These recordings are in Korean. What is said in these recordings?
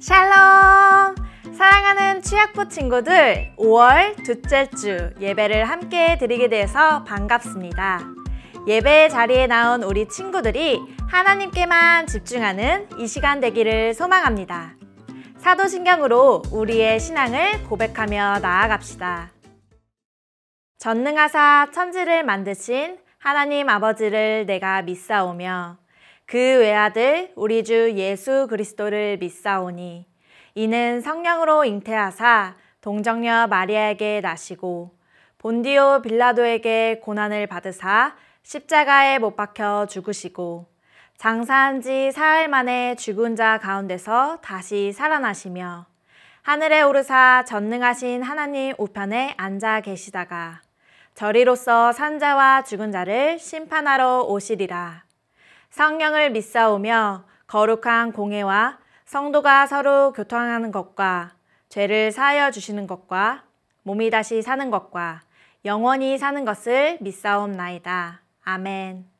샬롬! 사랑하는 취약부 친구들, 5월 둘째 주 예배를 함께 드리게 되어서 반갑습니다. 예배 자리에 나온 우리 친구들이 하나님께만 집중하는 이 시간 되기를 소망합니다. 사도신경으로 우리의 신앙을 고백하며 나아갑시다. 전능하사 천지를 만드신 하나님 아버지를 내가 믿사오며 그 외아들 우리 주 예수 그리스도를 믿사오니 이는 성령으로 잉태하사 동정녀 마리아에게 나시고 본디오 빌라도에게 고난을 받으사 십자가에 못 박혀 죽으시고 장사한 지 사흘 만에 죽은 자 가운데서 다시 살아나시며 하늘에 오르사 전능하신 하나님 우편에 앉아 계시다가 저리로서 산 자와 죽은 자를 심판하러 오시리라. 성령을 믿사오며 거룩한 공회와 성도가 서로 교통하는 것과 죄를 사하여 주시는 것과 몸이 다시 사는 것과 영원히 사는 것을 믿사옵나이다. 아멘.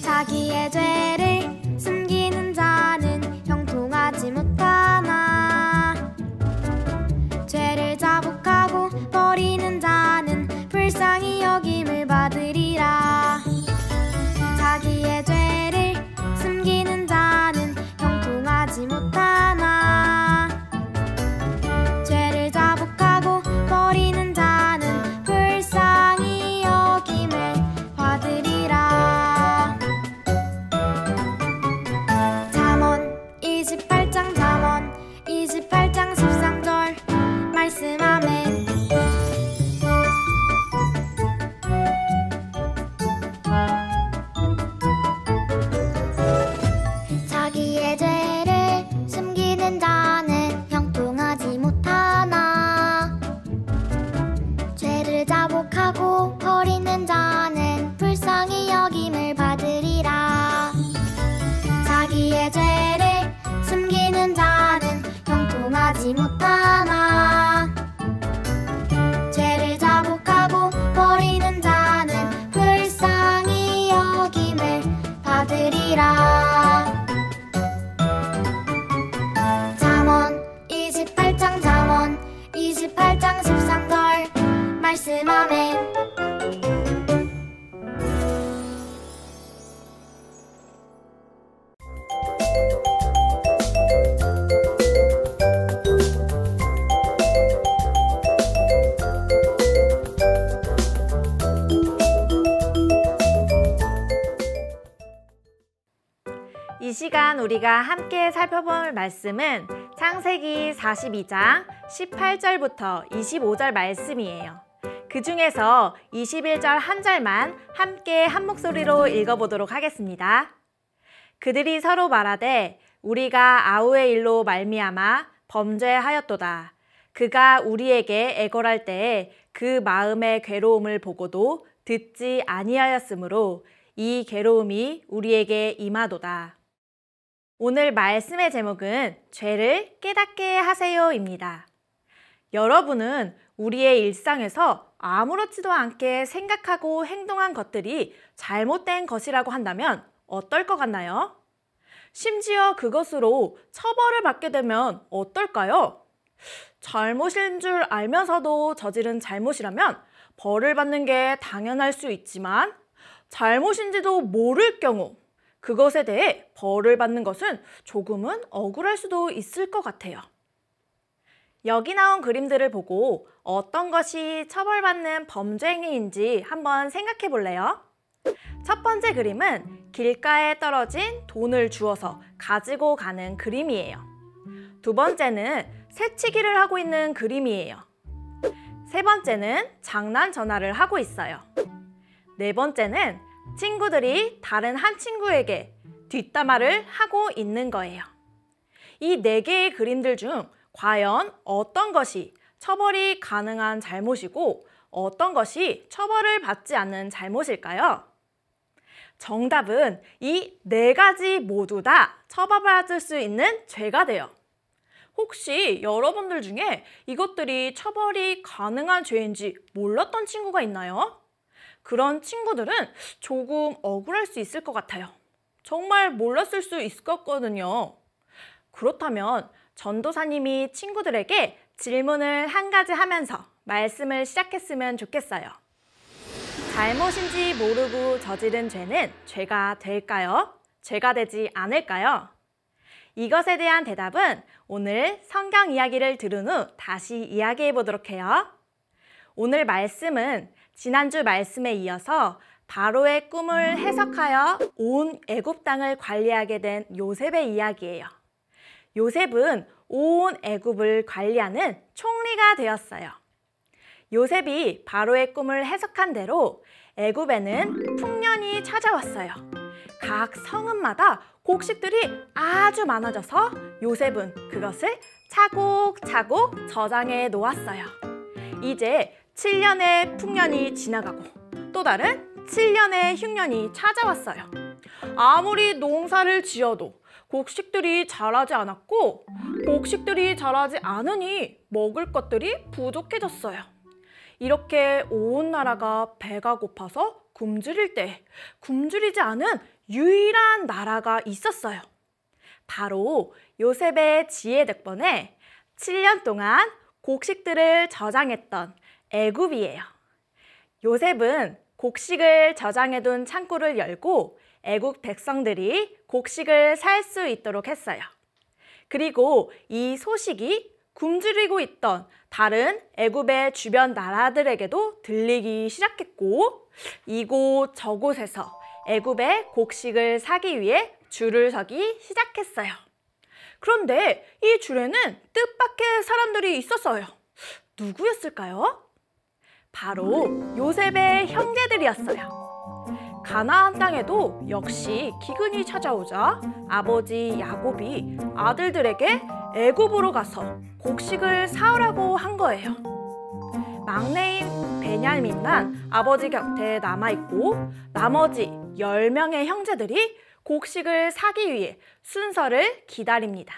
자기의 죄를 숨기는 자는 형통하지 못하나 죄를 자복하고 버리는 자는 불쌍히 여김을 받으리라. 자기의 죄를 숨기는 자는 형통하지 못하나 죄를 자복하고 버리는 자는 불쌍히 여김을 받으리라. 잠언 28장 13절 말씀하면 자기의 죄를 숨기는 자는 형통하지 못하나 죄를 자복하고 버리는 자는 불쌍히 여김을 받으리라. 자기의 죄를 숨기는 자는 형통하지 못하나 죄를 자복하고 버리는 자는 불쌍히 여김을 받으리라. 잠언 28장 13절 말씀하면 이 시간 우리가 함께 살펴볼 말씀은 창세기 42장 18절부터 25절 말씀이에요. 그 중에서 21절 한 절만 함께 한 목소리로 읽어보도록 하겠습니다. 그들이 서로 말하되 우리가 아우의 일로 말미암아 범죄하였도다. 그가 우리에게 애걸할 때에 그 마음의 괴로움을 보고도 듣지 아니하였으므로 이 괴로움이 우리에게 임하도다. 오늘 말씀의 제목은 죄를 깨닫게 하세요입니다. 여러분은 우리의 일상에서 아무렇지도 않게 생각하고 행동한 것들이 잘못된 것이라고 한다면 어떨 것 같나요? 심지어 그것으로 처벌을 받게 되면 어떨까요? 잘못인 줄 알면서도 저지른 잘못이라면 벌을 받는 게 당연할 수 있지만 잘못인지도 모를 경우 그것에 대해 벌을 받는 것은 조금은 억울할 수도 있을 것 같아요. 여기 나온 그림들을 보고 어떤 것이 처벌받는 범죄 행위인지 한번 생각해 볼래요? 첫 번째 그림은 길가에 떨어진 돈을 주워서 가지고 가는 그림이에요. 두 번째는 새치기를 하고 있는 그림이에요. 세 번째는 장난 전화를 하고 있어요. 네 번째는 친구들이 다른 한 친구에게 뒷담화를 하고 있는 거예요. 이 네 개의 그림들 중 과연 어떤 것이 처벌이 가능한 잘못이고 어떤 것이 처벌을 받지 않는 잘못일까요? 정답은 이 네 가지 모두 다 처벌받을 수 있는 죄가 돼요. 혹시 여러분들 중에 이것들이 처벌이 가능한 죄인지 몰랐던 친구가 있나요? 그런 친구들은 조금 억울할 수 있을 것 같아요. 정말 몰랐을 수 있을 것 같거든요. 그렇다면 전도사님이 친구들에게 질문을 한 가지 하면서 말씀을 시작했으면 좋겠어요. 잘못인지 모르고 저지른 죄는 죄가 될까요? 죄가 되지 않을까요? 이것에 대한 대답은 오늘 성경 이야기를 들은 후 다시 이야기해 보도록 해요. 오늘 말씀은 지난주 말씀에 이어서 바로의 꿈을 해석하여 온 애굽 땅을 관리하게 된 요셉의 이야기예요. 요셉은 온 애굽을 관리하는 총리가 되었어요. 요셉이 바로의 꿈을 해석한 대로 애굽에는 풍년이 찾아왔어요. 각 성읍마다 곡식들이 아주 많아져서 요셉은 그것을 차곡차곡 저장해 놓았어요. 이제 7년의 풍년이 지나가고 또 다른 7년의 흉년이 찾아왔어요. 아무리 농사를 지어도 곡식들이 자라지 않았고 곡식들이 자라지 않으니 먹을 것들이 부족해졌어요. 이렇게 온 나라가 배가 고파서 굶주릴 때 굶주리지 않은 유일한 나라가 있었어요. 바로 요셉의 지혜 덕분에 7년 동안 곡식들을 저장했던 애굽이에요. 요셉은 곡식을 저장해둔 창고를 열고 애굽 백성들이 곡식을 살 수 있도록 했어요. 그리고 이 소식이 굶주리고 있던 다른 애굽의 주변 나라들에게도 들리기 시작했고 이곳 저곳에서 애굽의 곡식을 사기 위해 줄을 서기 시작했어요. 그런데 이 줄에는 뜻밖의 사람들이 있었어요. 누구였을까요? 바로 요셉의 형제들이었어요. 가나안 땅에도 역시 기근이 찾아오자 아버지 야곱이 아들들에게 애굽으로 가서 곡식을 사오라고 한 거예요. 막내인 베냐민만 아버지 곁에 남아있고 나머지 10명의 형제들이 곡식을 사기 위해 순서를 기다립니다.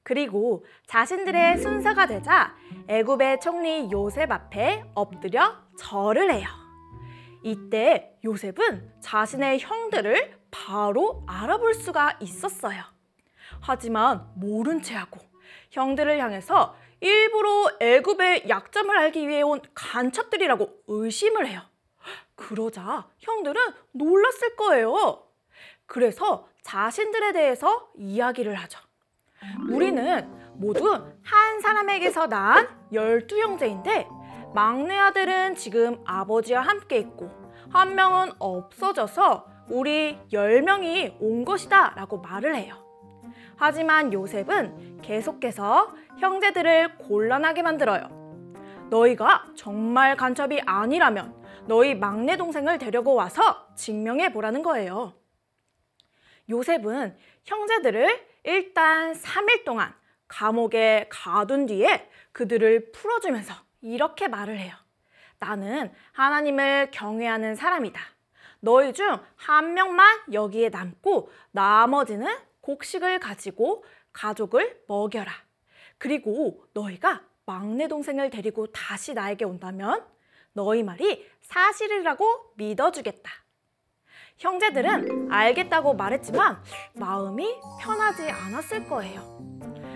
그리고 자신들의 순서가 되자 애굽의 총리 요셉 앞에 엎드려 절을 해요. 이때 요셉은 자신의 형들을 바로 알아볼 수가 있었어요. 하지만 모른 체하고 형들을 향해서 일부러 애굽의 약점을 알기 위해 온 간첩들이라고 의심을 해요. 그러자 형들은 놀랐을 거예요. 그래서 자신들에 대해서 이야기를 하죠. 우리는 모두 한 사람에게서 낳은 12형제인데 막내 아들은 지금 아버지와 함께 있고 한 명은 없어져서 우리 10명이 온 것이다 라고 말을 해요. 하지만 요셉은 계속해서 형제들을 곤란하게 만들어요. 너희가 정말 간첩이 아니라면 너희 막내 동생을 데려고 와서 증명해 보라는 거예요. 요셉은 형제들을 일단 3일 동안 감옥에 가둔 뒤에 그들을 풀어주면서 이렇게 말을 해요. 나는 하나님을 경외하는 사람이다. 너희 중 한 명만 여기에 남고 나머지는 곡식을 가지고 가족을 먹여라. 그리고 너희가 막내 동생을 데리고 다시 나에게 온다면 너희 말이 사실이라고 믿어주겠다. 형제들은 알겠다고 말했지만 마음이 편하지 않았을 거예요.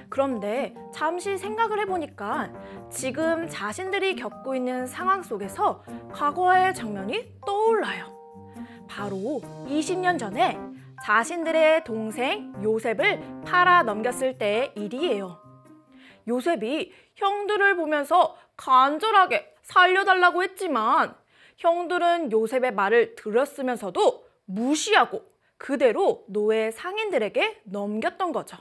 그런데 잠시 생각을 해보니까 지금 자신들이 겪고 있는 상황 속에서 과거의 장면이 떠올라요. 바로 20년 전에 자신들의 동생 요셉을 팔아 넘겼을 때의 일이에요. 요셉이 형들을 보면서 간절하게 살려달라고 했지만 형들은 요셉의 말을 들었으면서도 무시하고 그대로 노예 상인들에게 넘겼던 거죠.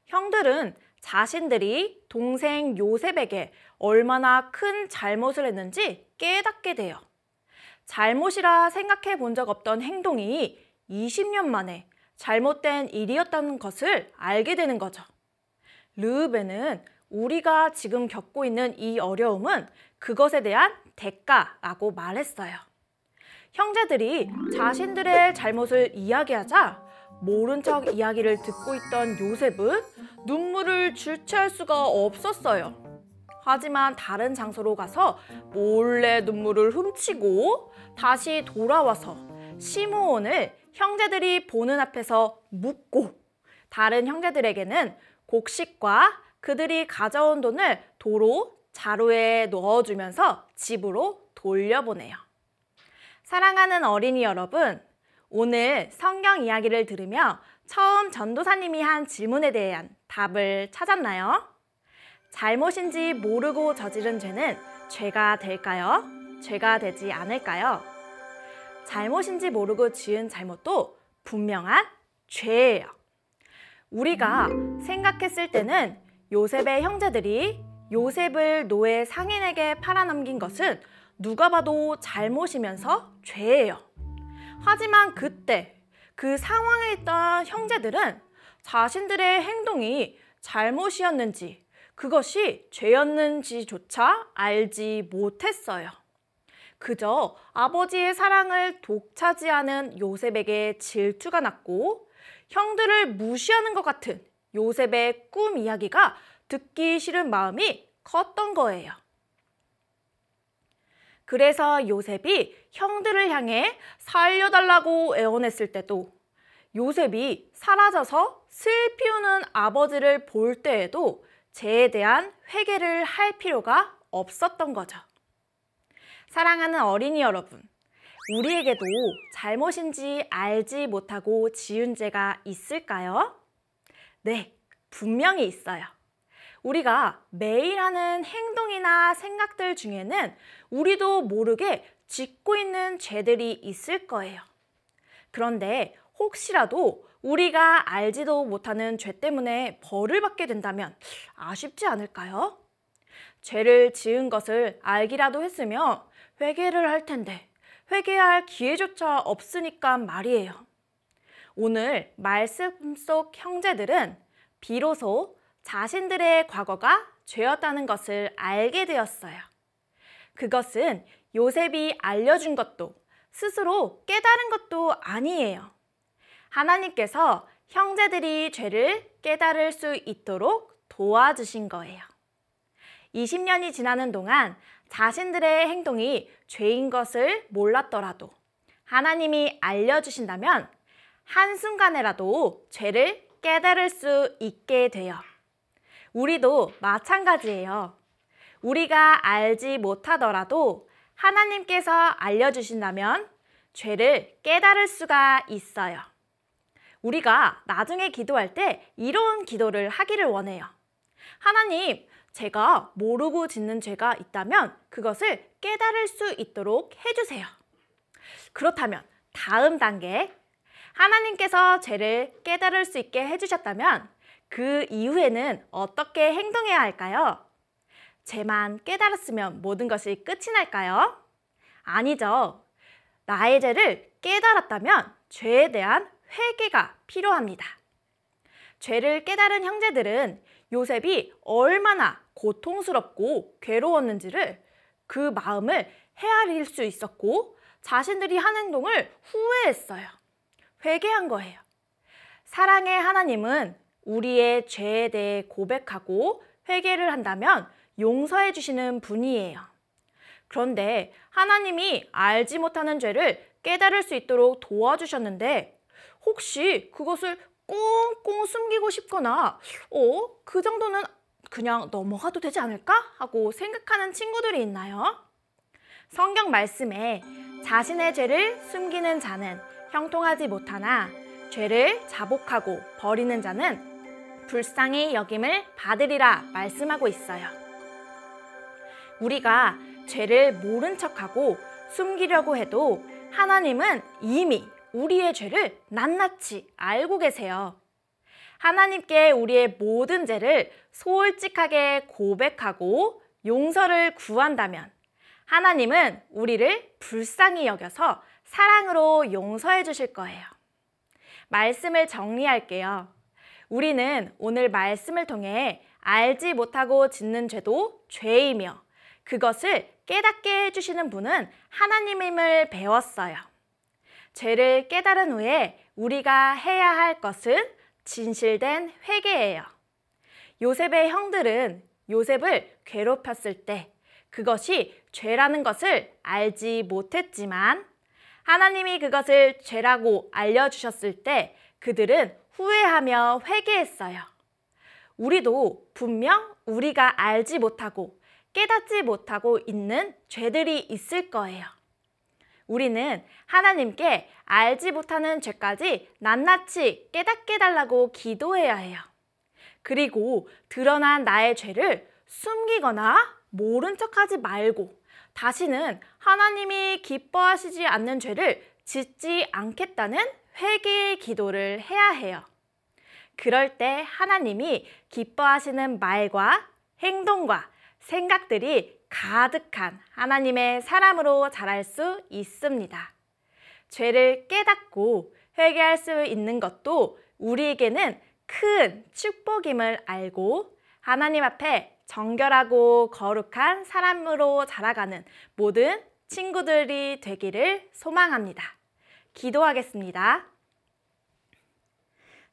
형들은 자신들이 동생 요셉에게 얼마나 큰 잘못을 했는지 깨닫게 돼요. 잘못이라 생각해 본 적 없던 행동이 20년 만에 잘못된 일이었다는 것을 알게 되는 거죠. 르우벤은 우리가 지금 겪고 있는 이 어려움은 그것에 대한 대가라고 말했어요. 형제들이 자신들의 잘못을 이야기하자 모른 척 이야기를 듣고 있던 요셉은 눈물을 주체할 수가 없었어요. 하지만 다른 장소로 가서 몰래 눈물을 훔치고 다시 돌아와서 시므온을 형제들이 보는 앞에서 묻고 다른 형제들에게는 곡식과 그들이 가져온 돈을 도로 자루에 넣어주면서 집으로 돌려보내요. 사랑하는 어린이 여러분, 오늘 성경 이야기를 들으며 처음 전도사님이 한 질문에 대한 답을 찾았나요? 잘못인지 모르고 저지른 죄는 죄가 될까요? 죄가 되지 않을까요? 잘못인지 모르고 지은 잘못도 분명한 죄예요. 우리가 생각했을 때는 요셉의 형제들이 요셉을 노예 상인에게 팔아넘긴 것은 누가 봐도 잘못이면서 죄예요. 하지만 그때 그 상황에 있던 형제들은 자신들의 행동이 잘못이었는지 그것이 죄였는지조차 알지 못했어요. 그저 아버지의 사랑을 독차지하는 요셉에게 질투가 났고 형들을 무시하는 것 같은 요셉의 꿈 이야기가 듣기 싫은 마음이 컸던 거예요. 그래서 요셉이 형들을 향해 살려달라고 애원했을 때도 요셉이 사라져서 슬피 우는 아버지를 볼 때에도 죄에 대한 회개를 할 필요가 없었던 거죠. 사랑하는 어린이 여러분, 우리에게도 잘못인지 알지 못하고 지은 죄가 있을까요? 네, 분명히 있어요. 우리가 매일 하는 행동이나 생각들 중에는 우리도 모르게 짓고 있는 죄들이 있을 거예요. 그런데 혹시라도 우리가 알지도 못하는 죄 때문에 벌을 받게 된다면 아쉽지 않을까요? 죄를 지은 것을 알기라도 했으면 회개를 할 텐데 회개할 기회조차 없으니까 말이에요. 오늘 말씀 속 형제들은 비로소 자신들의 과거가 죄였다는 것을 알게 되었어요. 그것은 요셉이 알려준 것도 스스로 깨달은 것도 아니에요. 하나님께서 형제들이 죄를 깨달을 수 있도록 도와주신 거예요. 20년이 지나는 동안 자신들의 행동이 죄인 것을 몰랐더라도 하나님이 알려주신다면 한순간에라도 죄를 깨달을 수 있게 돼요. 우리도 마찬가지예요. 우리가 알지 못하더라도 하나님께서 알려주신다면 죄를 깨달을 수가 있어요. 우리가 나중에 기도할 때 이런 기도를 하기를 원해요. 하나님, 제가 모르고 짓는 죄가 있다면 그것을 깨달을 수 있도록 해주세요. 그렇다면 다음 단계, 하나님께서 죄를 깨달을 수 있게 해주셨다면 그 이후에는 어떻게 행동해야 할까요? 죄만 깨달았으면 모든 것이 끝이 날까요? 아니죠. 나의 죄를 깨달았다면 죄에 대한 회개가 필요합니다. 죄를 깨달은 형제들은 요셉이 얼마나 고통스럽고 괴로웠는지를 그 마음을 헤아릴 수 있었고 자신들이 한 행동을 후회했어요. 회개한 거예요. 사랑의 하나님은 우리의 죄에 대해 고백하고 회개를 한다면 용서해 주시는 분이에요. 그런데 하나님이 알지 못하는 죄를 깨달을 수 있도록 도와주셨는데 혹시 그것을 꽁꽁 숨기고 싶거나 그 정도는 그냥 넘어가도 되지 않을까? 하고 생각하는 친구들이 있나요? 성경 말씀에 자신의 죄를 숨기는 자는 형통하지 못하나 죄를 자복하고 버리는 자는 불쌍히 여김을 받으리라 말씀하고 있어요. 우리가 죄를 모른 척하고 숨기려고 해도 하나님은 이미 우리의 죄를 낱낱이 알고 계세요. 하나님께 우리의 모든 죄를 솔직하게 고백하고 용서를 구한다면 하나님은 우리를 불쌍히 여겨서 사랑으로 용서해 주실 거예요. 말씀을 정리할게요. 우리는 오늘 말씀을 통해 알지 못하고 짓는 죄도 죄이며 그것을 깨닫게 해주시는 분은 하나님임을 배웠어요. 죄를 깨달은 후에 우리가 해야 할 것은 진실된 회개예요. 요셉의 형들은 요셉을 괴롭혔을 때 그것이 죄라는 것을 알지 못했지만 하나님이 그것을 죄라고 알려주셨을 때 그들은 후회하며 회개했어요. 우리도 분명 우리가 알지 못하고 깨닫지 못하고 있는 죄들이 있을 거예요. 우리는 하나님께 알지 못하는 죄까지 낱낱이 깨닫게 해달라고 기도해야 해요. 그리고 드러난 나의 죄를 숨기거나 모른 척하지 말고 다시는 하나님이 기뻐하시지 않는 죄를 짓지 않겠다는 회개의 기도를 해야 해요. 그럴 때 하나님이 기뻐하시는 말과 행동과 생각들이 가득한 하나님의 사람으로 자랄 수 있습니다. 죄를 깨닫고 회개할 수 있는 것도 우리에게는 큰 축복임을 알고 하나님 앞에 정결하고 거룩한 사람으로 자라가는 모든 친구들이 되기를 소망합니다. 기도하겠습니다.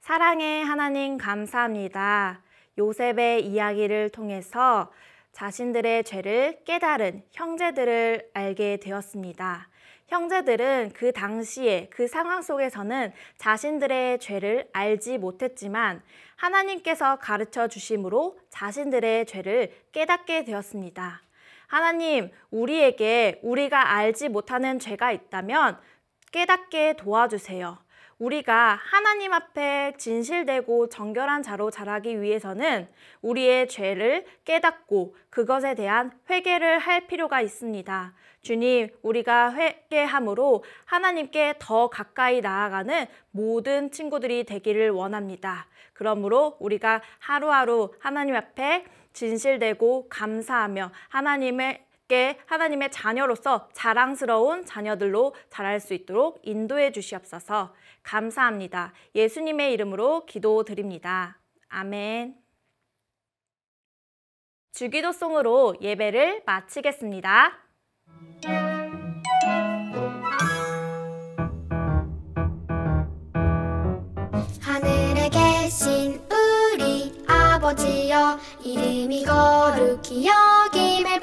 사랑의 하나님 감사합니다. 요셉의 이야기를 통해서 자신들의 죄를 깨달은 형제들을 알게 되었습니다. 형제들은 그 당시에 그 상황 속에서는 자신들의 죄를 알지 못했지만 하나님께서 가르쳐 주심으로 자신들의 죄를 깨닫게 되었습니다. 하나님, 우리에게 우리가 알지 못하는 죄가 있다면 깨닫게 도와주세요. 우리가 하나님 앞에 진실되고 정결한 자로 자라기 위해서는 우리의 죄를 깨닫고 그것에 대한 회개를 할 필요가 있습니다. 주님, 우리가 회개함으로 하나님께 더 가까이 나아가는 모든 친구들이 되기를 원합니다. 그러므로 우리가 하루하루 하나님 앞에 진실되고 감사하며 하나님의 자녀로서 자랑스러운 자녀들로 자랄 수 있도록 인도해 주시옵소서. 감사합니다. 예수님의 이름으로 기도드립니다. 아멘. 주기도송으로 예배를 마치겠습니다. 하늘에 계신 우리 아버지여, 이름이 거룩히 여김을